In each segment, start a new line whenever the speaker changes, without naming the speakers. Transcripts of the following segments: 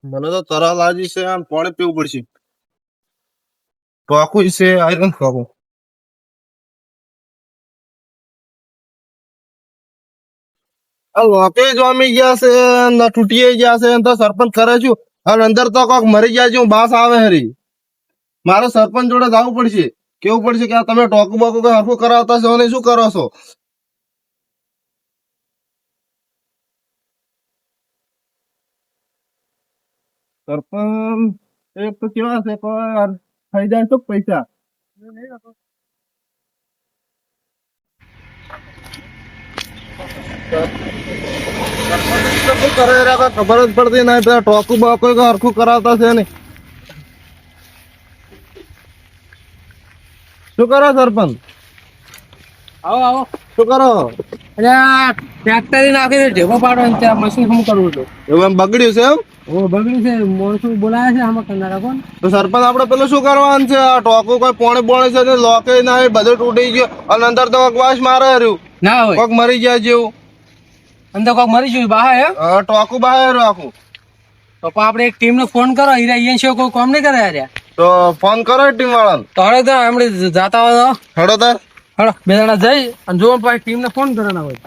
મને તો તરસ લાગી છે આમ પાણી પીવું પડશે તો આખું છે આયરન ખાવું આ લોકે જમી ગયા છે ને તૂટી ગયા છે તો સરપંચ કરે છું અને અંદર તો કોક મરી ગયા છે બાસ આવે હરી મારે સરપંચ જોડે જવું પડશે કેવું પડશે કે તમે ટોકું બોકું કઈ હરખું કરાવતા છો ને શું કરો છો સરપંચ એક તો કેવા છે કોઈ થઈ જાય તો પૈસા શું કરે રે કોઈ ખબર જ પડતી નહીં પેલા ટોકું બોકું કઈ હરખું કરાવતા છે ને શું કરો સરપંચ
આવો આવો
શું કરો
એટલે આ ટ્રેક્ટર નાખી ઢેગો પાડવાનું છે મશીન શું કરવું હતું
એવું એમ બગડ્યું છે એમ
ઓ બગડ્યું છે માણસો બોલાયા છે આમાં કરનારા કોણ
તો સરપંચ આપડે પેલું શું કરવાનું છે આ ટોકું કોઈ પોણે પોણે છે ને લોકે ના બધું તૂટી ગયું અને અંદર તો વાસ મારે રહ્યું
ના હોય
કોક મરી ગયા જેવું
અંદર કોઈક મરી ગયું બહાર એમ
ટોકું બહાર આખું
તો પણ આપણે એક ટીમ નો ફોન કરો હીરા અહીંયા છે કોઈ કામ નહીં કરે યાર
તો ફોન કરો ટીમ વાળાને
તો હવે તો હમણાં જાતા હોય તો
હેડો તાર
હળો બે જણા જઈ અને જો પછી ટીમ ને ફોન કરવાના હોય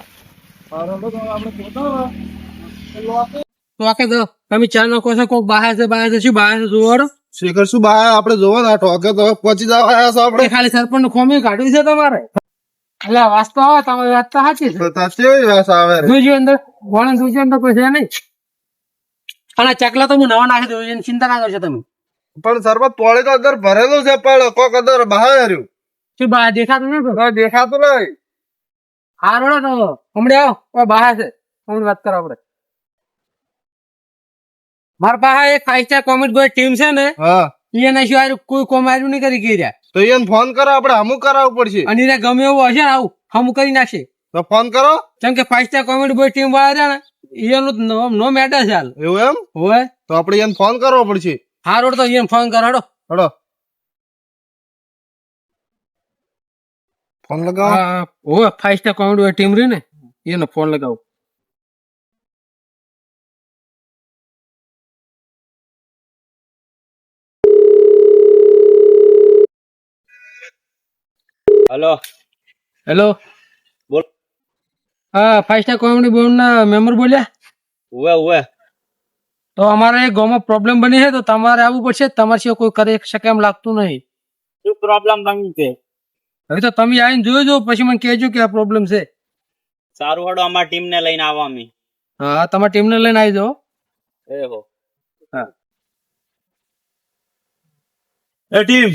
તો આખે તો તમે ચાર નો કહો છો કોઈક બહાર છે શું બહાર છે જોવાડો
શેખર શું બહાર આપડે જોવો ને આ ટોકે તો પહોંચી જવા આવ્યા છો આપડે
ખાલી સરપંચ નું ખોમી કાઢ્યું છે તમારે એટલે વાસ્તવ આવે તમારી વાત તો સાચી છે
તો તાર કેવી વાસ આવે રે
જોજો અંદર વણ જોજો અંદર કોઈ છે નહીં અને ચકલા તો હું નવા નાખી દઉં એની ચિંતા ના કરશો તમે
પણ સરપંચ પોળે તો અંદર ભરેલું છે પણ કોક અંદર બહાર રહ્યું
શું બહાર દેખાતું નહીં
કોઈ દેખાતું નહીં
હારો તો હમણાં આવો કોઈ બહાર છે હમણાં વાત કરો આપણે મારા પાસે એક 5 સ્ટાર કોમેન્ટ કોઈ ટીમ છે ને
હા
એને શું હારું કોઈ કોમ હારું નહીં કરી ગયા
તો એને ફોન કરો આપડે હમું કરાવવું પડશે
અને એને ગમે એવું હશે ને આવું હમ કરી નાખશે
તો ફોન કરો
કેમ કે 5 સ્ટાર કોમેન્ટ બોય ટીમ વાળા છે ને એનું નો મેટર છે હાલ
એવું એમ
હોય
તો આપડે એને ફોન કરવો પડશે
હારો તો એને ફોન કરાડો
હેડો ફોન લગાવો
હા હોય 5 સ્ટાર કોમેન્ટ બોય ટીમ રહી ને એનો ફોન લગાવો
હેલો
હેલો
બોલ
હા 5 સ્ટાર કોમેડી બોર્ડ ના મેમ્બર બોલ્યા
ઉવે ઉવે
તો અમારે એક ગામમાં પ્રોબ્લેમ બની છે તો તમારે આવવું પડશે તમારે સિવાય કોઈ કરી શકે એમ લાગતું નહીં
શું પ્રોબ્લેમ બની છે
હવે તો તમે આવીને જોજો પછી મને કહેજો કે આ પ્રોબ્લેમ છે
સારું હડો અમારી ટીમ ને લઈને આવો અમે
હા તમારી ટીમને લઈને આવી જાઓ
એ હો
હા
એ ટીમ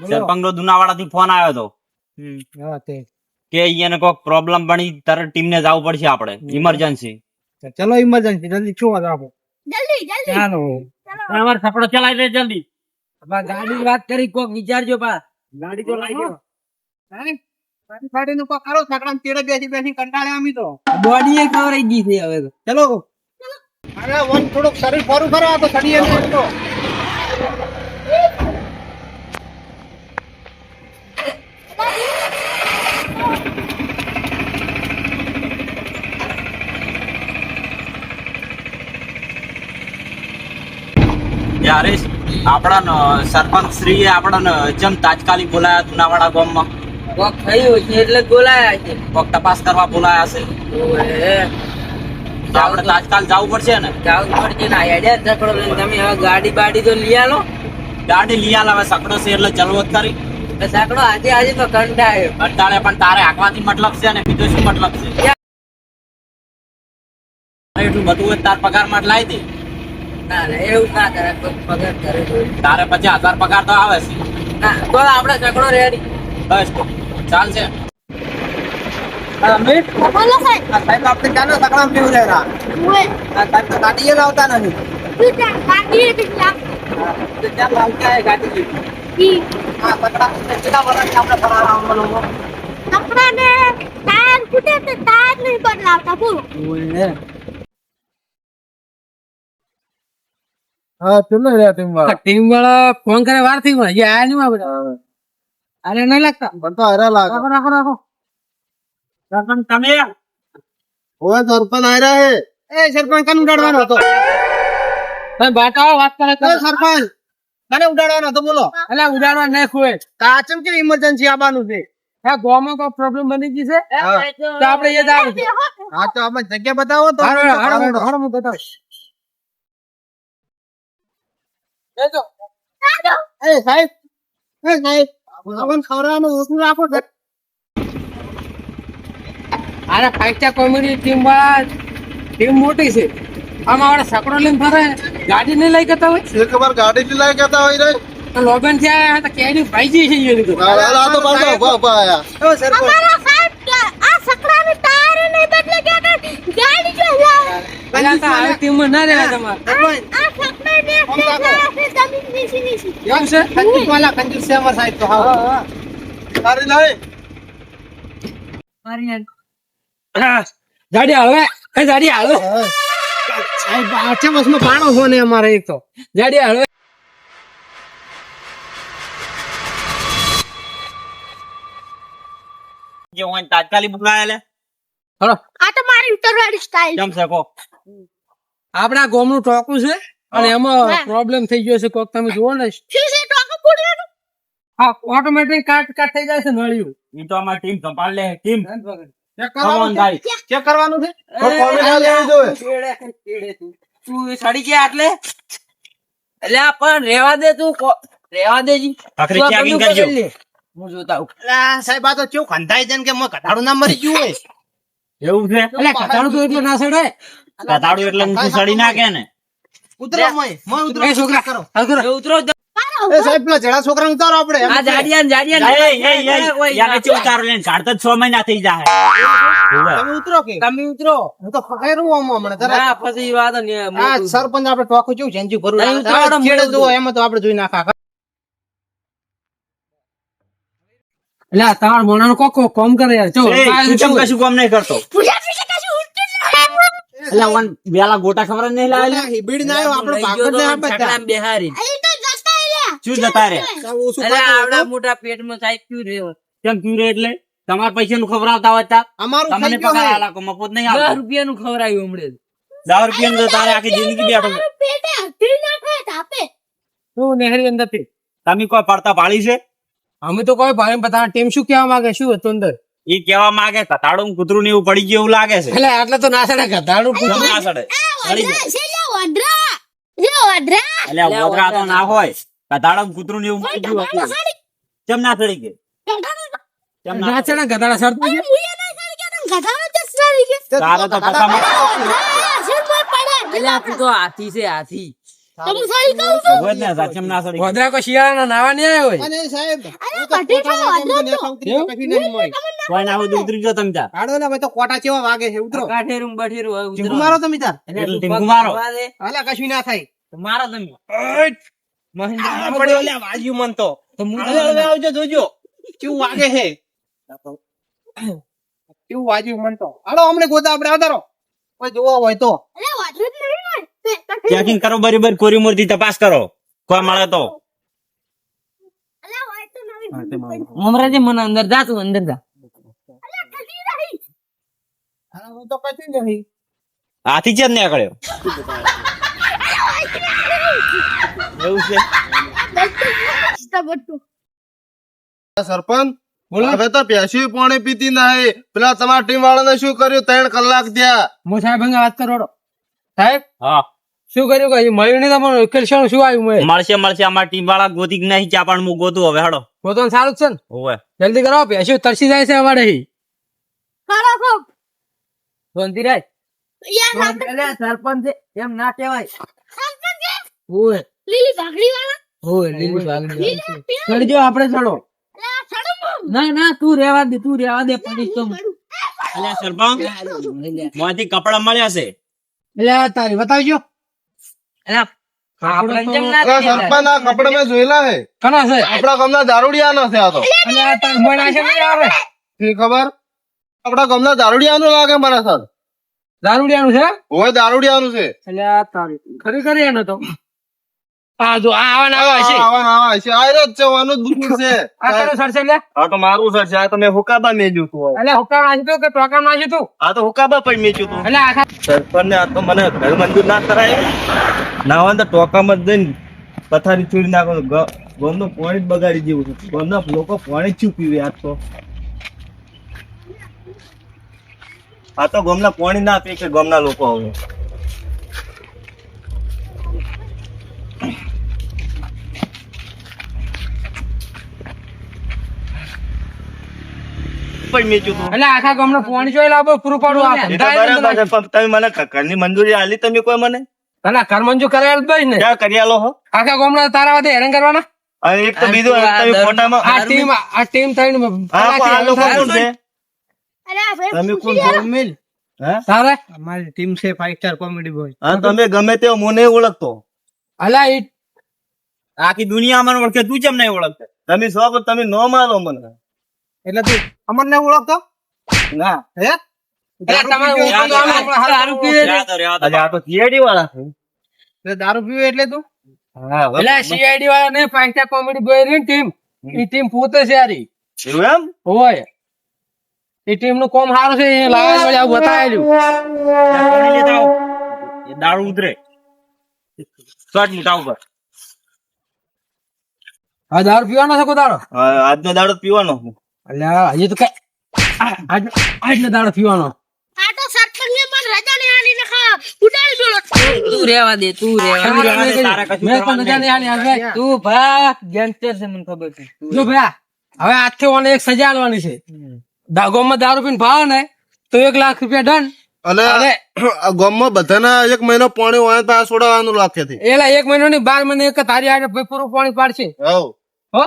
સરપંચ નો દુનાવાડા થી ફોન આવ્યો હતો
હા તે
કે અહીંયા કોઈક પ્રોબ્લેમ બની તરત ટીમ ને જવું પડશે આપણે ઇમરજન્સી
ચલો ઇમરજન્સી જલ્દી શું વાત આપો ચાલો અમારે સપડો ચલાવી દે જલ્દી ગાડી વાત કરી કોક વિચારજો પા ગાડી તો લાવી દો બોડી એ કવરાઈ ગઈ છે હવે તો ચલો
અરે વન થોડુંક શરીર ફરું ખરા તો શરીર એમ તો
હરેશ આપડા સરપંચ શ્રી આપડા જેમ તાત્કાલિક બોલાયા દુનાવાડા ગામમાં
કોક થયું છે એટલે બોલાયા છે
કોક તપાસ કરવા બોલાયા છે તો આપણે તાત્કાલ જવું પડશે ને
જાવ પડશે ના હેડે ઝકડો લઈને તમે હવે ગાડી બાડી તો લઈ આલો
ગાડી લઈ આલ હવે સકડો છે એટલે ચલવત કરી
ઝકડો આજે તો કંટાળ્યો
અટાળે પણ તારે હાંકવાથી મતલબ છે ને બીજો શું મતલબ છે એટલું બધું હોય તાર પગાર માં લાવી દે
ના ના એવું ના કરે પગાર કરે
તારે 50,000 પગાર તો આવે છે
ના તો આપણે ઝકડો રેડી
બસ ચાલશે
અમિત
બોલો સાહેબ
સાહેબ આપણે ચાલો સકડા પીવું રહેલા
ઓએ
સાહેબ તો ગાડી લાવતા નથી
તું ત્યાં ગાડી કેટલા
તો ચાલ લાવતા હે ગાડી
ઈ
હા સકડા કેટલા વર્ષ આપણે ફરારા આવવાનો
કપડાને ટાયર ફૂટે તો ટાયર નહીં બદલાવતા બોલો
ઓય
હા ચલો રે
ટીમ વાળા ફોન કરે વાર થઈ ગઈ આયા નહીં આપણે અરે નહીં લાગતા
પણ તો હરા લાગે
રાખો
સરપંચ તમે
ઓય સરપંચ આયરા હે
એ સરપંચ કને ઉડાડવાનો હતો? તમે બતાવો વાત કરે તો. સરપંચ કને ઉડાડવાનો હતો બોલો? એટલે ઉડાડવા નહીં ખોય. કાચમ કે ઇમરજન્સી આવવાનું છે. હે ગોમાં કોઈ પ્રોબ્લેમ બની ગઈ છે તો આપણે એ જ આવે છે. હા તો આપણે જગ્યા બતાવો તો. હારો હું બતાવીશ. એ જો. એ સાહેબ ખવડાવવાનું ઓછું રાખો. અરે ફાઈવ સ્ટાર કોમેડી ટીમ વાળા ટીમ મોટી છે. આમાં આપણે સકડો લઈને ફરે ગાડી નહીં લઈ જતા હોય
એક વાર ગાડી થી લાય કહેતા હોય રે
તો લોબેન થી આયા તો કેરી ભાઈજી છે એ લીધું.
આ તો પાછો ઉભા ઉભા આયા.
અમારા સાહેબ આ સકડાને ટાયર નહીં બદલે ગયા કે ગાડી જો
પેલા તો આવી ટીમમાં ના રહેવા તમારે.
આ સકડાને જમીન નીચે નીચે
કેમ છે કંજૂસ વાળા કંજૂસ છે અમારા સાહેબ તો. હા
તારી લાય
ગાડી હળવે એ ગાડી હળવે સાહેબ આછા બસમાં પાણો છો ને અમારે એક તો ગાડી હળવે.
જે હોય તાત્કાલિક બોલાયા લે
હળો
આ તો મારી ઉતરવાળી સ્ટાઇલ
જમ શકો
આપડા ગામનું ટોકું છે અને એમાં પ્રોબ્લેમ થઈ ગયો છે કોક તમે જુઓ ને.
ફીસે ટોકો પૂડવાનું
હા ઓટોમેટિક કાટ થઈ જાય છે નળિયું.
ઈ તો અમારી ટીમ સંભાળ લે ટીમ
ચેક
કરવાનું ભાઈ
ચેક કરવાનું છે.
પણ કોમેડી લેવી જોઈએ.
તું સડી ગયા એટલે એટલે પણ રેવા દે તું રેવા દેજી.
આખરી ચેકિંગ કરજો
હું જોતા હું. સાહેબ આ તો કેવું ખંધાઈ જાય કે કટાડું ના મરી ગયું હોય.
એવું છે
એટલે કટાડું તો એટલે ના સડે.
કતાડું એટલે ઊંધું સડી નાખે ને
ઉતરો ઉતરો એ છોકરા કરો ઉતરો. એ સાહેબ પેલા જડા છોકરા ઉતારો આપણે. આ જાડિયા
યાને ચે ઉતારો લેન કાઢતા 6 મહિના થઈ જાય
તમે ઉતરો કે તમે ઉતરો હું તો ફકાયરું હમણાં જરા પછી વાત ને આ સરપંચ આપણે ટોકું કેવું જેન્જુ ભરું છેડે જો એમાં તો આપણે જોઈ નાખા. એટલે તમાર મોણાનો કોકો કોમ કરે યાર જો
તું કેમ કશું કામ નહીં કરતો
પૂજા ફીસે કશું ઉડતું
એટલે વન વેલા ગોટા ખબર જ નહીં લાવેલા
હિબીડ ના આવ્યો આપણો ભાગત ને આ બધા બેહારી
એ તો જસ્તા એલા
શું જતા રે
એટલે આવડા મોટા પેટમાં સાહેબ ક્યું રે
કેમ ક્યું રે એટલે તમારા પૈસા નું ખવડાવતા હોય તા
અમારું
તમને
થઈ ગયું
પગાર
હે.
આલા કો મફત નહીં આવતો
10 રૂપિયાનું ખવરાયું હમણે
10 રૂપિયા તો તારે આખી જિંદગી બેઠો
પેટે હટી ના ખાય તાપે
હું નહેરી અંદર થી
તમે કોઈ પડતા પાડી છે
અમે તો કોઈ ભાઈ બતા ટીમ શું કહેવા માંગે શું હતું અંદર
ઈ કેવા માંગે કતાડું કૂતરું ને એવું પડી ગયું એવું લાગે છે
એટલે આટલે તો ના સડે ગધાડું
કેમ ના સડે પડી જાય
છે લે વડરા
એટલે વોદરા તો ના હોય કતાડું કૂતરું ને એવું પડી ગયું હતું. કેમ ના સડી ગયું કેમ ના
ના સડે ગધાડા સડતું છે.
મુયા ના કરી કે તમ ગધાનો ચસરી કે
તારે તો પસામાં
સિર પર પડે
એટલે તું તો હાથી છે હાથી.
તમે સાઈ કહું છું
હોય જ ને કેમ ના સડી ગયું?
ગોધરા કો શિયાળાના નાવા નહીં આવ્યો હોય. અને સાહેબ
અરે બધી તો વડરા
કોઈ ના હોય તો ઉતરી જાઓ તમે તાર
આડો ને ભાઈ તો કોટા કેવા વાગે છે ઉતરો કાઠેરું બઠેરું હોય ઉતરો મારો તમે તાર
એટલે ટીંગુ મારો
અલા કશું ના થાય
મારો તમે
મહિન્દ્રા પડ્યો લે વાજ્યું મન તો હવે આવજો જોજો કેવું વાગે છે કેવું વાજ્યું મન તો હાલો અમને ગોદા આપણે આવતારો કોઈ જોવા હોય તો
અરે વડરા જ નહીં
ચેકિંગ કરો બરાબર કોરી મોરથી તપાસ કરો કોઈ મળે તો
અરે હોય તો નવી
મમરાજી મને અંદર જા તું અંદર જા
અરે કદી રહી
હું તો કશું નહીં
હાથી જ નીકળ્યો એવું છે
સરપંચ હવે તો પેશી પાણી પીતી નહીં. પેલા તમારા ટીમ વાળાને શું કર્યું 3 કલાક થયા.
હું સાહેબ અંગે વાત કરો સાહેબ
હા
શું કર્યું કઈ મળ્યું નહીં તમારું ઉકેલ શું આવ્યું મેં
મળશે અમારી ટીમ વાળા ગોતી નહીં ચા પણ હું ગોતું હવે હડો
પોતાનું સારું જ છે ને
હોવે
જલ્દી કરો પેશું તરસી જાય છે અમારે
કરો ખો
શાંતિ રાય
યાર આપણે
સરપંચ એમ ના કહેવાય
સરપંચ છે
ઓય
લીલી ભાગડી વાળા
ઓય લીલી બાગડી
લીલી
ચડજો આપણે ચડો
અરે આ છડો
ના ના તું રેવા દે પડીશ તો
અલ્યા સરપંચ મોંથી કપડા મળ્યા છે
એટલે તારી બતાવજો
અરે સરપંચ આ કપડા મેં જોયેલા હે.
કના છે
આપણા ગામના દારૂડિયાનો છે આ તો.
એટલે તાર મોણા છે નહીં આવે
શી ખબર આપણા ગામના દારૂડિયાનું લાગે મારા સાથ.
દારૂડિયાનું છે
હોય દારૂડિયાનું છે.
એટલે તારી ખરેખર એનો તો આ જો આ આવા ને આવા હશે.
આવા છે આ જ છે આનું જ દુઃખ છે
આ કયો સર છે લે?
આ તો મારું સર છે. આ તો મેં હુકાબા મેજ્યું તું.
એટલે હુક્કા નાખ્યું તું કે ટોકા નાખ્યું તું?
આ તો હુકાબા પણ મેચ્યું તું.
એટલે આખા
સરપંચ ને આ તો મને ઘર મંજૂર ના કરાય. ના હોય તો ટોકામાં જ જઈને પથારી ચૂડી નાખો. ગોમનું પાણી જ બગાડી જેવું છે. ગોમના લોકો પાણી જ પીવે. આ તો ગોમના પાણી ના પી કે ગોમના લોકો હવે પણ મેચ્યું તું.
એટલે આખા ગામનું પાણી જોઈ લાવો પૂરું પાડું આ
એ તો
ધંધા
બરાબર છે, પણ તમે મને ઘરની મંજૂરી આલી તમે કોઈ મને
ભલા ઘર મંજૂર કરાયેલ જ ને
ક્યાં કરી આલો હો?
આખા ગામના તારા વાદે હેરાન કરવાના.
અને એક તો બીજું તમે ફોટામાં
આ ટીમ થઈને
આ લોકો કોણ છે?
અરે આ ભાઈ
તમે કોણ
પૂછી
છો?
મિલ
હે?
તારે અમારી ટીમ છે 5 સ્ટાર કોમેડી બોય.
હા, તમે ગમે તે મને ઓળખતો.
અલા ઈ
આખી દુનિયામાં ઓળખે, તું કેમ નહીં ઓળખતો?
તમે શોખ તમે નો મારો મને.
એટલે તું અમરને ઓળખતો?
ના
હે એટલે તમારે ઓળખતો આમ દારૂ પીવે છે.
અરે આ તો CID વાળા છે.
એટલે દારૂ પીવે એટલે તું
હા, હવે
એટલે CID વાળા ને 5 સ્ટાર કોમેડી બોય ની ટીમ ઈ ટીમ પોતે છે યારી
એવું એમ?
હોય એ ટીમ નું કોમ સારું છે એ લાવે વળી આવું બતાવેલું.
એ દારૂ ઉતરે શોર્ટ મોટા ઉપર.
આ દારૂ પીવાનો છે કોઈ દાડો?
હા, આજનો દાડો જ પીવાનો.
અલ્યા હજી તો કઈ આજનો દાડો પીવાનો.
આ તો સરપંચને પણ રજા નહીં આલી નખા ઉડાડી બોલો
તું રેવા દે
તારે કશું
મેં
કરવાનું
પણ રજા નહીં આલી હાલ.
તું ભા ગેંગસ્ટર છે મને ખબર છે
જો ભયા હવે આજથી ઓને એક સજા આલવાની છે. ગામમાં દારૂ પીને ભાવ ને તો 1 લાખ રૂપિયા દંડ.
અને આ ગામમાં બધાના 1 મહિનો પાણી હોય તો આ છોડાવવાનું લાગે છે
એલા 1 મહિનો ની 12 મહિને એક તારી આડે પૂરું પાણી પાડશે.
હવ
હો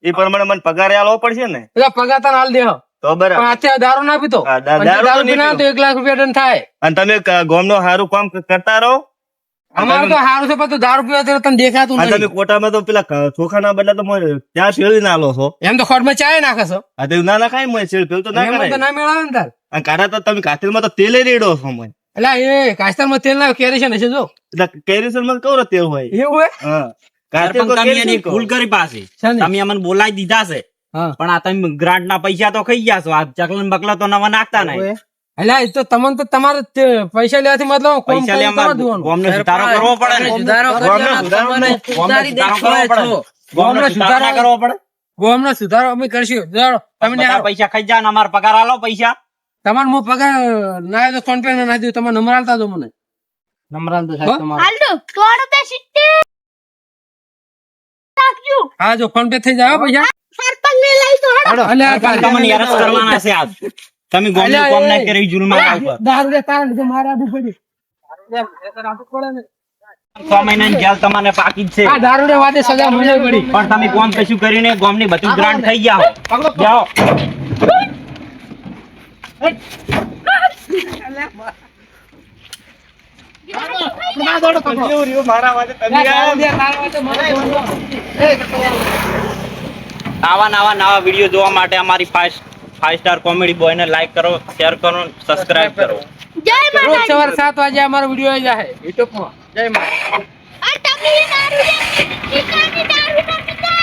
એ પ્રમાણે મને પગાર આલવો પડશે ને?
એટલે પગાર તને હાલ દે હો.
તો
પણ
બરાબર.
આજે દારૂ ના પીતો
હા, દારૂ
અને
તો
દારૂ
નહીં
પીના તો 1 લાખ રૂપિયા દંડ થાય.
અને તમે ગામનો સારું કામ કરતા રહો.
અમારું તો સારું છે પણ તું દારૂ પીવા તો તને દેખાતું
અને તમે
નહીં.
કોટામાં તો પેલા ચોખા ના બદલા તો મને ત્યાં શેરડી ના આલો છો.
એમ તો ખોટમાં ચાય નાખે છો.
આ તો ના ખાય મને શેરડી પેલું તો ના
એમાં તો
કરાય.
ના મેળાવે ને તાર.
અને કાઢા તો તમે કાતરમાં તો તેલે રેડો છો મને.
એટલે એ કાસ્તરમાં તેલ ના કેરેશન હશે જો
એટલે કેરીસર માં કવરો તેલ હોય.
એવું હોય.
હા, કાતર તો
તમે
કેરીસર
એની
કહો.
ભૂલ કરી પાછી.
શાની?
તમે અમને બોલાવી દીધા છે
હા
પણ આ તમે ગ્રાન્ટ ના પૈસા તો ખાઈ ગયા છો. આ ચકલન બકલા તો નવા નાખતા નહીં.
એટલે એ તો તમને તો તમારે પૈસા લેવાથી મતલબ કોમ
પૈસા
કરીને
લેવા
તમારે જોવાનું.
ગોમને સુધારો કરવો પડે ને.
સુધારો
ગોમને
કરીને
સુધારો
તમને
ગોમને
સુધારી
સુધારો કરવો પડે ને. ગોમને
ગોમને
સુધારો ના કરવો પડે.
ગોમનો સુધારો અમે કરશું. જાણો, તમે ને
બધા
હારો.
પૈસા ખાઈ જાય ને અમારા પગાર આલો પૈસા.
તમારે હું પગાર ના તો ફોન પે ના નાખી દઉં. તમે નંબર આલતા દો મને. નંબર આલતો સાહેબ તમારો.
હાલ દો 160 રાખજો
હા જો ફોન પે થઈ જાય હો પૈસા.
સરપંચને લઈ તો હેડો
અલે આ
પણ તમને હેરાન કરવાના છે આજ. તમે ગોમને
અલ્યા,
કોમ
એ.
ના કરી જુલમાં ઉપર.
દારૂ લે તારા લીધે મારે આપવું પડ્યું. આપવું પડે ને.
6 મહિનાની જેલ તમને પાકી જ છે.
આ દારૂ લે વાદે સજા મને પડી.
પણ તમે કોમ કશું કરીને ગોમની બધું ગ્રાન્ટ થઈ ગયા હો. જાઓ.
રહ્યું, રહ્યું, મારા વાતે તમે
દારૂ
આમ.
લે તારા વાદે મને
આવા નવા વિડીયો જોવા માટે અમારી 5 સ્ટાર કોમેડી બોય ને લાઈક કરો, શેર કરો, સબસ્ક્રાઇબ કરો.
જય
રોજ
માતાજી
સવારે 7 વાગે અમારો વિડીયો આવી જાય YouTube માં. જય માતા.
આ તમે દારૂ લે ઠીકાની દારૂ ના પીતા